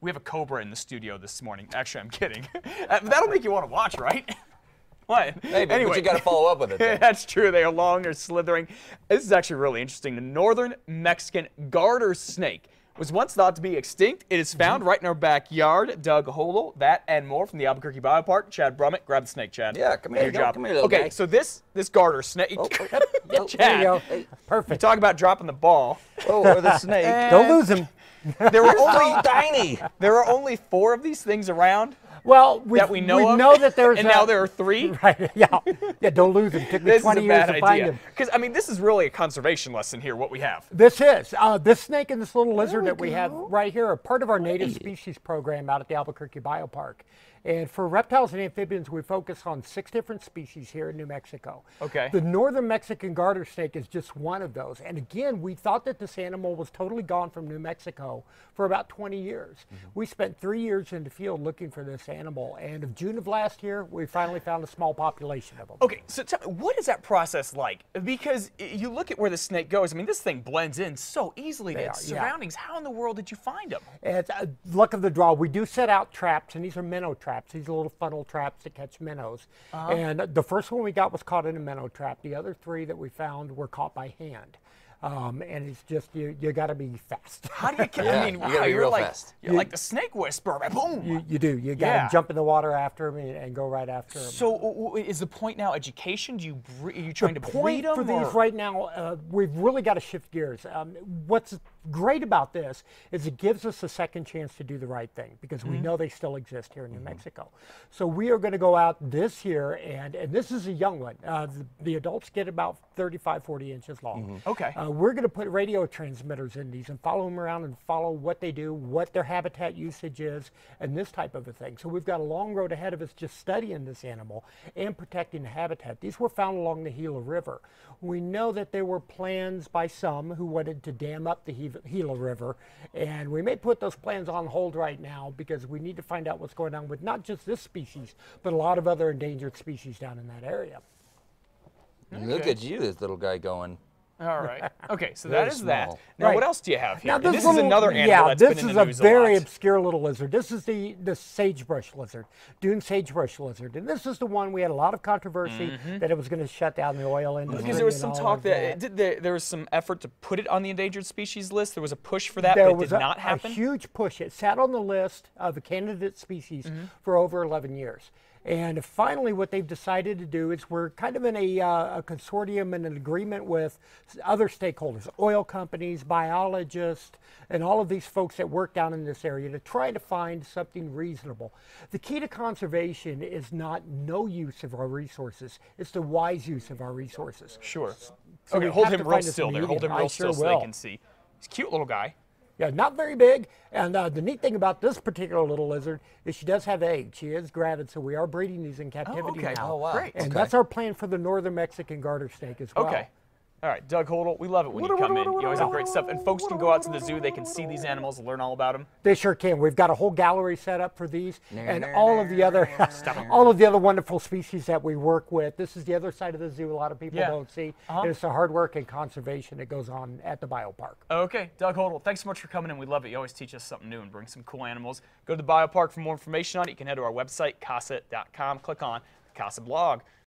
We have a cobra in the studio this morning. Actually, I'm kidding. That'll make you want to watch, right? What? Maybe, anyway, but you got to follow up with it. Then. That's true. They are long, they're slithering. This is actually really interesting. The northern Mexican garter snake was once thought to be extinct. It is found right in our backyard. Doug Hotle, that and more from the Albuquerque BioPark. Chad Brummett, grab the snake, Chad. Yeah, come here. Your job. Come here, little okay, guy. so this garter snake. Oh, Chad. There you go. Perfect. You talk about dropping the ball. Oh, or the snake. Don't lose him. There were only So tiny. there are only 4 of these things around Well, that we know of. know that there's and now there are 3. Right. Yeah. Yeah. Don't lose him. Took me This 20 is a years bad to find idea. him. Because I mean, this is really a conservation lesson here. What we have. This snake and this little lizard that we have right here are part of our native species program out at the Albuquerque BioPark. And for reptiles and amphibians, we focus on 6 different species here in New Mexico. Okay. The northern Mexican garter snake is just one of those. And again, we thought that this animal was totally gone from New Mexico for about 20 years. We spent 3 years in the field looking for this animal. And of June of last year, we finally found a small population of them. Okay, so tell me, what is that process like? Because you look at where the snake goes. I mean, this thing blends in so easily to its surroundings. How in the world did you find them? It's luck of the draw. We do set out traps, and these are minnow traps. These are little funnel traps that catch minnows. And the first one we got was caught in a minnow trap. The other 3 that we found were caught by hand. And it's just, you got to be fast. How do you catch? Yeah, I mean, you wow, gotta be you're real like fast. you're like the snake whisperer. Boom. You do. You got to Yeah. jump in the water after them and go right after them. So is the point now education? Are you trying to breed them? For these right now, we've really got to shift gears. What's great about this is it gives us a second chance to do the right thing because we know they still exist here in New Mexico. So we are going to go out this year, and this is a young one. The adults get about 35, 40 inches long. Okay. We're going to put radio transmitters in these and follow them around and follow what they do, what their habitat usage is, and this type of a thing. So we've got a long road ahead of us just studying this animal and protecting the habitat. These were found along the Gila River. We know that there were plans by some who wanted to dam up the Gila River, and we may put those plans on hold right now because we need to find out what's going on with not just this species, but a lot of other endangered species down in that area. Look at you, this little guy going. All right. Okay, so Very that is that. small. Now, Right. what else do you have here? Now, And this is another animal that's this been in is the a news very lot. obscure little lizard. This is the sagebrush lizard, dune sagebrush lizard, and this is the one we had a lot of controversy that it was going to shut down the oil industry. Because there was and some all talk of that there was some effort to put it on the endangered species list. There was a push for that, there but it was did not happen. a huge push. It sat on the list of the candidate species for over 11 years. And finally, what they've decided to do is we're kind of in a consortium and an agreement with other stakeholders, oil companies, biologists, and all of these folks that work down in this area to try to find something reasonable. The key to conservation is not no use of our resources, it's the wise use of our resources. Sure. So Okay, we hold have him to real find us a still there. Hold him medium. real I still sure so they will. can see. He's a cute little guy. Yeah, not very big. And the neat thing about this particular little lizard is she does have eggs. She is gravid, so we are breeding these in captivity okay. now. Oh, wow. Great. And Okay. that's our plan for the northern Mexican garter snake as well. Okay. All right, Doug Hotle, we love it when you come in. You always have great stuff. And folks can go out to the zoo. They can see these animals and learn all about them. They sure can. We've got a whole gallery set up for these and all of the other all of the other wonderful species that we work with. This is the other side of the zoo a lot of people Yeah. don't see. And it's the hard work and conservation that goes on at the BioPark. Okay, Doug Hotle, thanks so much for coming in. We love it. You always teach us something new and bring some cool animals. Go to the BioPark for more information on it. You can head to our website, casa.com. Click on the Casa blog.